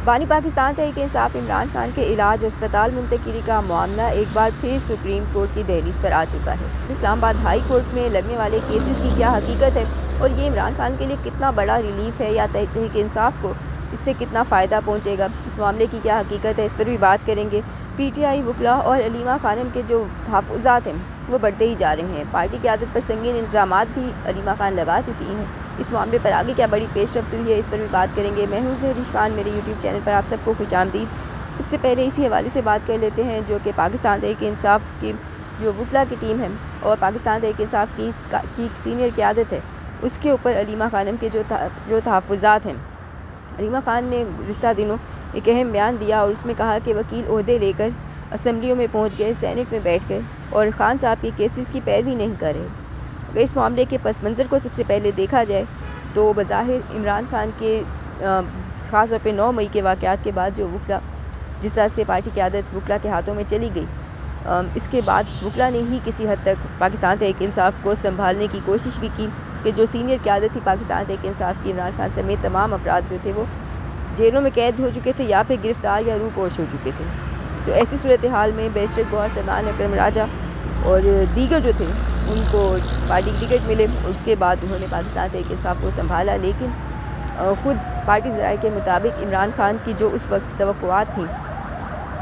بانی پاکستان تحریک انصاف عمران خان کے علاج اور اسپتال منتقلی کا معاملہ ایک بار پھر سپریم کورٹ کی دہلیز پر آ چکا ہے۔ اسلام آباد ہائی کورٹ میں لگنے والے کیسز کی کیا حقیقت ہے اور یہ عمران خان کے لیے کتنا بڑا ریلیف ہے یا تحریک انصاف کو اس سے کتنا فائدہ پہنچے گا، اس معاملے کی کیا حقیقت ہے، اس پر بھی بات کریں گے۔ پی ٹی آئی وکلا اور علیمہ خانم کے جو تحفظات ہیں وہ بڑھتے ہی جا رہے ہیں۔ پارٹی قیادت پر سنگین الزامات بھی علیمہ خان لگا چکی ہیں۔ اس معاملے پر آگے کیا بڑی پیش رفت ہوئی ہے، اس پر بھی بات کریں گے۔ میں ہوں زہرش خان، میرے یوٹیوب چینل پر آپ سب کو خوش آمدید۔ سب سے پہلے اسی حوالے سے بات کر لیتے ہیں جو کہ پاکستان تحریک انصاف کی جو وکلا کی ٹیم ہے اور پاکستان تحریک انصاف کی سینئر قیادت ہے، اس کے اوپر علیمہ خانم کے جو تحفظات ہیں۔ علیمہ خان نے گزشتہ دنوں ایک اہم بیان دیا اور اس میں کہا کہ وکیل عہدے لے کر اسمبلیوں میں پہنچ گئے، سینٹ میں بیٹھ گئے اور خان صاحب کے کیسز کی پیروی نہیں کر رہے۔ اگر اس معاملے کے پس منظر کو سب سے پہلے دیکھا جائے تو بظاہر عمران خان کے خاص طور پہ 9 مئی کے واقعات کے بعد جو وکلا جس طرح سے پارٹی قیادت وکلا کے ہاتھوں میں چلی گئی، اس کے بعد وکلا نے ہی کسی حد تک پاکستان تحریک انصاف کو سنبھالنے کی کوشش بھی کی کہ جو سینئر قیادت تھی پاکستان تحریک انصاف کی، عمران خان سمیت تمام افراد جو تھے وہ جیلوں میں قید ہو چکے تھے یا پھر گرفتار یا روپوش ہو چکے تھے۔ تو ایسی صورتحال میں بیرسٹر گوہر سلمان اکرم راجہ اور دیگر جو تھے ان کو پارٹی ٹکٹ ملے اور اس کے بعد انہوں نے پاکستان تحریک انصاف کو سنبھالا، لیکن خود پارٹی ذرائع کے مطابق عمران خان کی جو اس وقت توقعات تھیں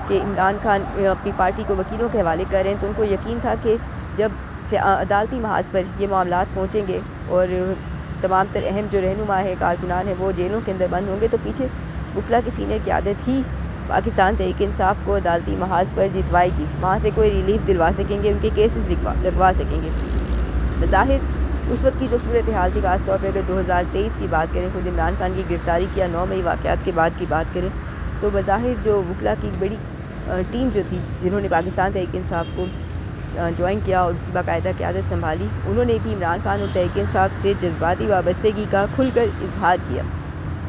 کہ عمران خان اپنی پارٹی کو وکیلوں کے حوالے کر رہے ہیں، تو ان کو یقین تھا کہ جب عدالتی محاذ پر یہ معاملات پہنچیں گے اور تمام تر اہم جو رہنما ہے، کارکنان ہیں، وہ جیلوں کے اندر بند ہوں گے، تو پیچھے وکلا کی سینئر قیادت ہی پاکستان تحریک انصاف کو عدالتی محاذ پر جتوائے گی، وہاں سے کوئی ریلیف دلوا سکیں گے، ان کے کیسز لگوا سکیں گے۔ بظاہر اس وقت کی جو صورتحال تھی، خاص طور پہ اگر 2023 کی بات کریں، خود عمران خان کی گرفتاری کی یا 9 مئی واقعات کے بعد کی بات کریں، تو بظاہر جو وکلا کی بڑی ٹیم جو تھی جنہوں نے پاکستان تحریک انصاف کو جوائن کیا اور اس کی باقاعدہ قیادت سنبھالی، انہوں نے بھی عمران خان اور تحریک انصاف سے جذباتی وابستگی کا کھل کر اظہار کیا۔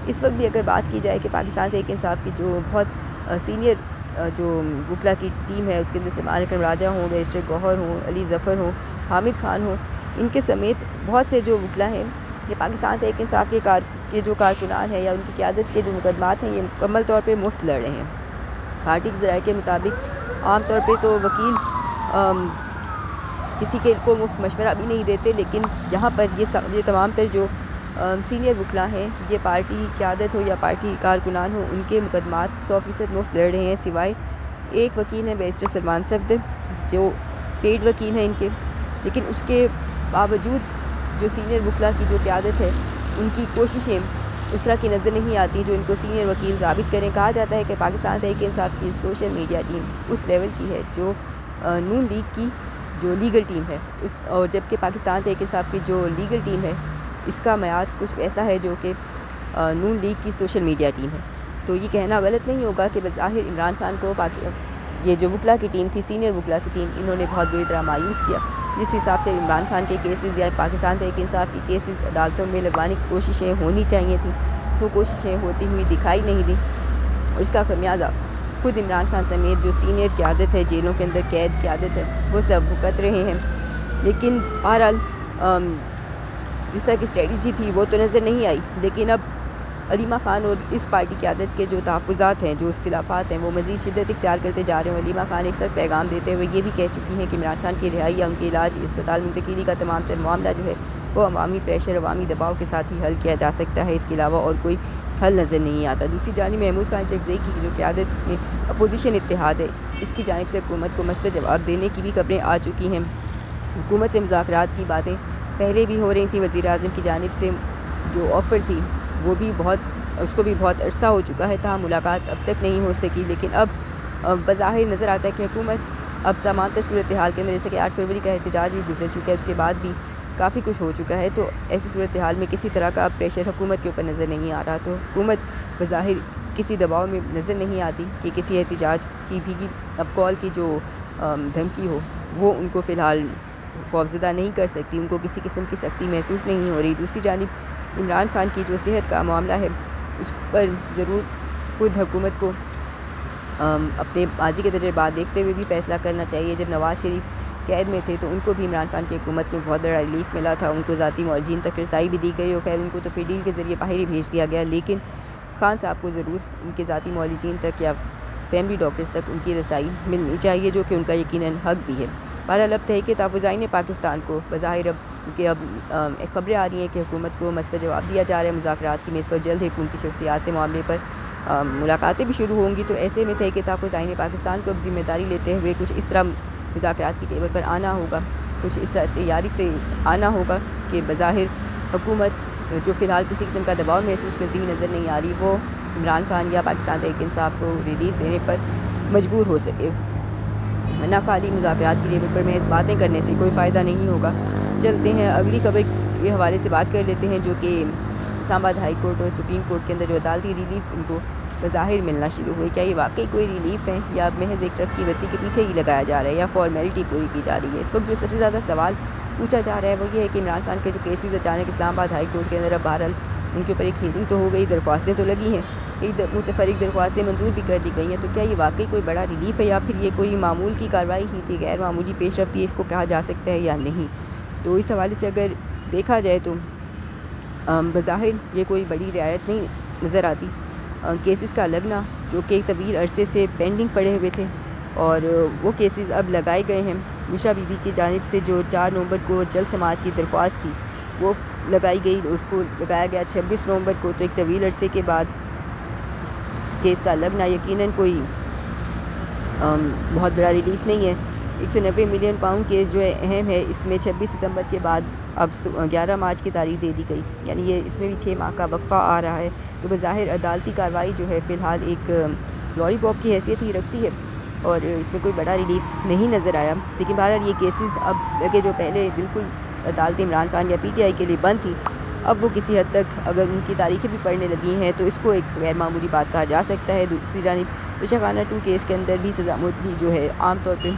اس وقت بھی اگر بات کی جائے کہ پاکستان تحریک انصاف کی جو بہت سینئر جو وکلا کی ٹیم ہے، اس کے اندر سلمان اکرم راجہ ہوں، بیرسٹر گوہر ہوں، علی ظفر ہوں، حامد خان ہوں، ان کے سمیت بہت سے جو وکلا ہیں، یہ پاکستان تحریک انصاف کے جو کارکنان ہیں یا ان کی قیادت کے جو مقدمات ہیں، یہ مکمل طور پہ مفت لڑ رہے ہیں۔ پارٹی کے ذرائع کے مطابق عام طور پہ تو وکیل کسی کے کو مفت مشورہ بھی نہیں دیتے، لیکن یہاں پر یہ تمام تر جو سینئر وکلا ہیں، یہ پارٹی قیادت ہو یا پارٹی کارکنان ہو، ان کے مقدمات 100% مفت لڑ رہے ہیں، سوائے ایک وکیل ہیں بیرسٹر سلمان صفدر جو پیڈ وکیل ہیں ان کے، لیکن اس کے باوجود جو سینئر وکلا کی جو قیادت ہے ان کی کوششیں اس طرح کی نظر نہیں آتی جو ان کو سینئر وکیل ثابت کریں۔ کہا جاتا ہے کہ پاکستان تحریک انصاف کی سوشل میڈیا ٹیم اس لیول کی ہے جو نون لیگ کی جو لیگل ٹیم ہے، اور جبکہ پاکستان تحریک انصاف کی جو لیگل ٹیم ہے اس کا معیار کچھ ایسا ہے جو کہ نون لیگ کی سوشل میڈیا ٹیم ہے۔ تو یہ کہنا غلط نہیں ہوگا کہ بظاہر عمران خان کو یہ جو وکلا کی ٹیم تھی، سینئر وکلا کی ٹیم، انہوں نے بہت بری طرح مایوس کیا، جس حساب سے عمران خان کے کیسز یا پاکستان تحریک انصاف کی کیسز عدالتوں میں لگوانے کی کوششیں ہونی چاہیے تھیں، وہ کوششیں ہوتی ہوئی دکھائی نہیں دیں، اور اس کا خمیازہ خود عمران خان سمیت جو سینئر قیادت ہے، جیلوں کے اندر قید قیادت ہے، وہ سب بھگت رہے ہیں۔ لیکن بہرحال جس طرح کی اسٹریٹجی تھی وہ تو نظر نہیں آئی، لیکن اب علیمہ خان اور اس پارٹی قیادت کے جو تحفظات ہیں، جو اختلافات ہیں، وہ مزید شدت اختیار کرتے جا رہے ہیں۔ علیمہ خان ایک سخت پیغام دیتے ہوئے یہ بھی کہہ چکی ہیں کہ عمران خان کی رہائی یا ان کے علاج، اسپتال منتقلی کا تمام تر معاملہ جو ہے وہ عوامی پریشر، عوامی دباؤ کے ساتھ ہی حل کیا جا سکتا ہے، اس کے علاوہ اور کوئی حل نظر نہیں آتا۔ دوسری جانب محمود خان چکزئی کی جو قیادت میں اپوزیشن اتحاد ہے، اس کی جانب سے حکومت کو مثبت جواب دینے کی بھی خبریں آ چکی ہیں۔ حکومت سے مذاکرات کی باتیں پہلے بھی ہو رہی تھیں، وزیر اعظم کی جانب سے جو آفر تھی وہ بھی اس کو بھی بہت عرصہ ہو چکا ہے، تاہم ملاقات اب تک نہیں ہو سکی، لیکن اب بظاہر نظر آتا ہے کہ حکومت اب تمام تر صورتحال کے اندر، جیسے کہ 8 فروری کا احتجاج بھی گزر چکا ہے، اس کے بعد بھی کافی کچھ ہو چکا ہے، تو ایسی صورتحال میں کسی طرح کا پریشر حکومت کے اوپر نظر نہیں آ رہا، تو حکومت بظاہر کسی دباؤ میں نظر نہیں آتی کہ کسی احتجاج کی بھی اب کال کی جو دھمکی ہو وہ ان کو فی الحال خوفزدہ نہیں کر سکتی، ان کو کسی قسم کی سختی محسوس نہیں ہو رہی۔ دوسری جانب عمران خان کی جو صحت کا معاملہ ہے اس پر ضرور خود حکومت کو اپنے ماضی کے تجربات دیکھتے ہوئے بھی فیصلہ کرنا چاہیے۔ جب نواز شریف قید میں تھے تو ان کو بھی عمران خان کی حکومت میں بہت بڑا ریلیف ملا تھا، ان کو ذاتی معالجین تک رسائی بھی دی گئی، اور خیر ان کو تو پھر ڈیل کے ذریعے باہر ہی بھیج دیا گیا، لیکن خان صاحب کو ضرور ان کے ذاتی معالجین تک یا فیملی ڈاکٹرز تک ان کی رسائی ملنی چاہیے، جو کہ ان کا یقیناً حق بھی ہے۔ بہرحال اب تحریک تحفظ نے پاکستان کو بظاہر اب خبریں آ رہی ہیں کہ حکومت کو مثبت جواب دیا جا رہا ہے، مذاکرات کی میز پر جلد حکومتی شخصیات سے معاملے پر ملاقاتیں بھی شروع ہوں گی۔ تو ایسے میں تحریک تحفظ نے پاکستان کو اب ذمہ داری لیتے ہوئے کچھ اس طرح مذاکرات کی ٹیبل پر آنا ہوگا، کچھ اس طرح تیاری سے آنا ہوگا کہ بظاہر حکومت جو فی الحال کسی قسم کا دباؤ محسوس کرتی ہوئی نظر نہیں آ رہی، وہ عمران خان یا پاکستان تحریک انصاف کو ریلیف دینے پر مجبور ہو سکے، ورنہ خالی مذاکرات کی ٹیبل پر محض باتیں کرنے سے کوئی فائدہ نہیں ہوگا۔ چلتے ہیں اگلی خبر کے حوالے سے بات کر لیتے ہیں، جو کہ اسلام آباد ہائی کورٹ اور سپریم کورٹ کے اندر جو عدالتی ریلیف ان کو بظاہر ملنا شروع ہوئی، کیا یہ واقعی کوئی ریلیف ہے یا محض ایک ٹرک کی بتی کے پیچھے ہی لگایا جا رہا ہے یا فارمیلٹی پوری کی جا رہی ہے؟ اس وقت جو سب سے زیادہ سوال پوچھا جا رہا ہے وہ یہ ہے کہ عمران خان کے جو کیسز اچانک اسلام آباد ہائی کورٹ کے اندر اب بہرحال ان کے اوپر ایک ہیئرنگ تو ہو گئی، درخواستیں تو لگی ہیں، ایک متفرق درخواستیں منظور بھی کر لی گئی ہیں، تو کیا یہ واقعی کوئی بڑا ریلیف ہے یا پھر یہ کوئی معمول کی کارروائی ہی تھی، غیر معمولی پیش رفت اس کو کہا جا سکتا ہے یا نہیں؟ تو اس حوالے سے اگر دیکھا جائے تو بظاہر یہ کوئی بڑی رعایت نہیں نظر آتی۔ کیسز کا لگنا جو کہ ایک طویل عرصے سے پینڈنگ پڑے ہوئے تھے اور وہ کیسز اب لگائے گئے ہیں۔ عائشہ بی بی کی جانب سے جو 4 نومبر کو جلد سماعت کی درخواست تھی وہ لگائی گئی، اس کو لگایا گیا 26 نومبر کو، تو ایک طویل عرصے کے بعد کیس کا لگنا یقیناً کوئی بہت بڑا ریلیف نہیں ہے۔ 190 ملین پاؤنڈ کیس جو ہے اہم ہے، اس میں 26 ستمبر کے بعد اب 11 مارچ کی تاریخ دے دی گئی، یعنی یہ اس میں بھی 6 ماہ کا وقفہ آ رہا ہے، تو بظاہر عدالتی کارروائی جو ہے فی الحال ایک لالی پاپ کی حیثیت ہی رکھتی ہے اور اس میں کوئی بڑا ریلیف نہیں نظر آیا۔ لیکن بہرحال یہ کیسز اب لگے جو پہلے بالکل عدالت عمران خان یا پی ٹی آئی کے لیے بند تھی، اب وہ کسی حد تک اگر ان کی تاریخیں بھی پڑھنے لگی ہیں تو اس کو ایک غیر معمولی بات کہا جا سکتا ہے۔ دوسری جانب توشہ خانہ 2 کیس کے اندر بھی سزا معطلی جو ہے عام طور پہ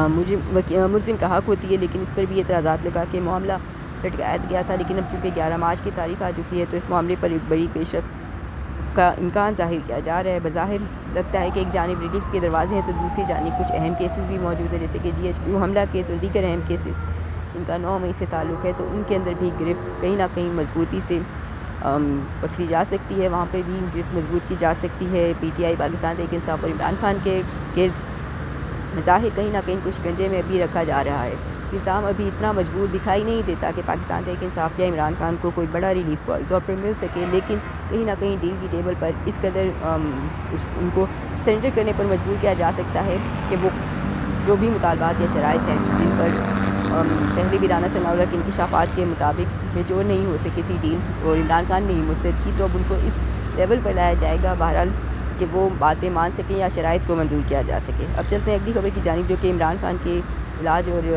ملزم کا حق ہوتی ہے، لیکن اس پر بھی اعتراضات لگا کہ معاملہ لٹکایا گیا تھا، لیکن اب چونکہ 11 مارچ کی تاریخ آ چکی ہے تو اس معاملے پر ایک بڑی پیش رفت کا امکان ظاہر کیا جا رہا ہے۔ بظاہر لگتا ہے کہ ایک جانب ریلیف کے دروازے ہیں تو دوسری جانب کچھ اہم کیسز بھی موجود ہیں، جیسے کہ GHQ حملہ کیس اور دیگر اہم کیسز ان کا 9 مئی سے تعلق ہے، تو ان کے اندر بھی گرفت کہیں نہ کہیں مضبوطی سے پکڑی جا سکتی ہے، وہاں پہ بھی گرفت مضبوط کی جا سکتی ہے۔ P T I Pakistan Tehreek Insaf اور عمران خان کے گرد ظاہر کہیں نہ کہیں کچھ گنجے میں بھی رکھا جا رہا ہے۔ نظام ابھی اتنا مجبور دکھائی نہیں دیتا کہ پاکستان تحریک انصاف یا عمران خان کو کوئی بڑا ریلیف فوری طور پر مل سکے، لیکن کہیں نہ کہیں ڈیل کی ٹیبل پر اس قدر ان کو سرنڈر کرنے پر مجبور کیا جا سکتا ہے کہ وہ جو بھی مطالبات یا شرائط ہیں جن پر پہلے بھی رانا ثناء اللہ کے انکشافات کے مطابق میچور نہیں ہو سکی تھی ڈیل اور عمران خان نے ہی مسترد کی، تو اب ان کو اس لیول پر لایا جائے گا بہرحال کہ وہ باتیں مان سکیں یا شرائط کو منظور کیا جا سکے۔ اب چلتے ہیں اگلی خبر کی جانب، جو کہ عمران خان کے علاج اور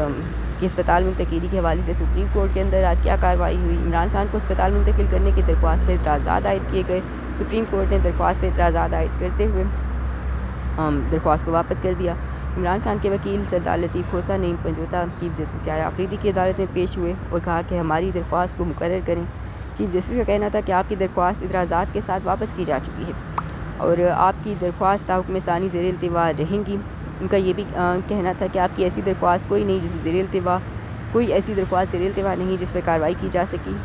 کی اسپتال منتقلی کے حوالے سے سپریم کورٹ کے اندر آج کیا کارروائی ہوئی۔ عمران خان کو اسپتال منتقل کرنے کی درخواست پر اعتراضات عائد کیے گئے، سپریم کورٹ نے درخواست پر اعتراضات عائد کرتے ہوئے درخواست کو واپس کر دیا۔ عمران خان کے وکیل سردار لطیف کھوسہ نے پنجوتا چیف جسٹس یحییٰ آفریدی کی عدالت میں پیش ہوئے اور کہا کہ ہماری درخواست کو مقرر کریں۔ چیف جسٹس کا کہنا تھا کہ آپ کی درخواست اعتراضات کے ساتھ واپس کی جا چکی ہے اور آپ کی درخواست تاحکم ثانی زیر التوا رہیں گی۔ ان کا یہ بھی کہنا تھا کہ آپ کی ایسی درخواست کوئی نہیں کوئی ایسی درخواست زیر التوا نہیں جس پر کارروائی کی جا سکی۔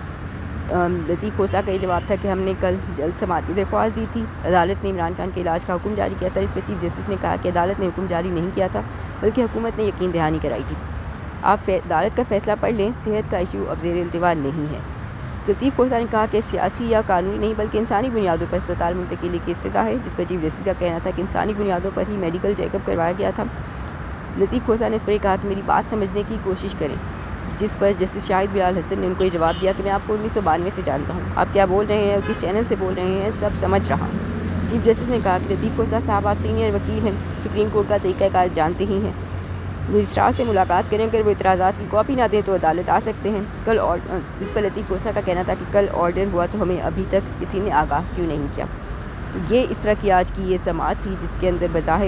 لطیف کھوسہ کا یہ جواب تھا کہ ہم نے کل جلد سماعت کی درخواست دی تھی، عدالت نے عمران خان کے علاج کا حکم جاری کیا تھا۔ اس پر چیف جسٹس نے کہا کہ عدالت نے حکم جاری نہیں کیا تھا بلکہ حکومت نے یقین دہانی کرائی تھی، آپ عدالت کا فیصلہ پڑھ لیں، صحت کا ایشو اب زیر التوا نہیں ہے۔ لطیف کھوسہ نے کہا کہ سیاسی یا قانونی نہیں بلکہ انسانی بنیادوں پر اسپتال منتقلی کی استدعا ہے، جس پر چیف جسٹس کا کہنا تھا کہ انسانی بنیادوں پر ہی میڈیکل چیک اپ کروایا گیا تھا۔ لطیف کھوسہ نے اس پر کہا کہ میری بات سمجھنے کی کوشش کریں، جس پر جسٹس شاہد بلال حسن نے ان کو یہ جواب دیا کہ میں آپ کو 1992 سے جانتا ہوں، آپ کیا بول رہے ہیں اور کس چینل سے بول رہے ہیں سب سمجھ رہا ہوں۔ چیف جسٹس نے کہا کہ لطیف کھوسہ صاحب آپ سینئر وکیل ہیں، سپریم کورٹ کا طریقہ کار جانتے ہی ہیں، رجسٹرار سے ملاقات کریں، اگر وہ اعتراضات کی کاپی نہ دیں تو عدالت آ سکتے ہیں۔ جس پر لطیف کھوسہ کا کہنا تھا کہ کل آرڈر ہوا تو ہمیں ابھی تک کسی نے آگاہ کیوں نہیں کیا۔ تو یہ اس طرح کی آج کی یہ سماعت تھی جس کے اندر بظاہر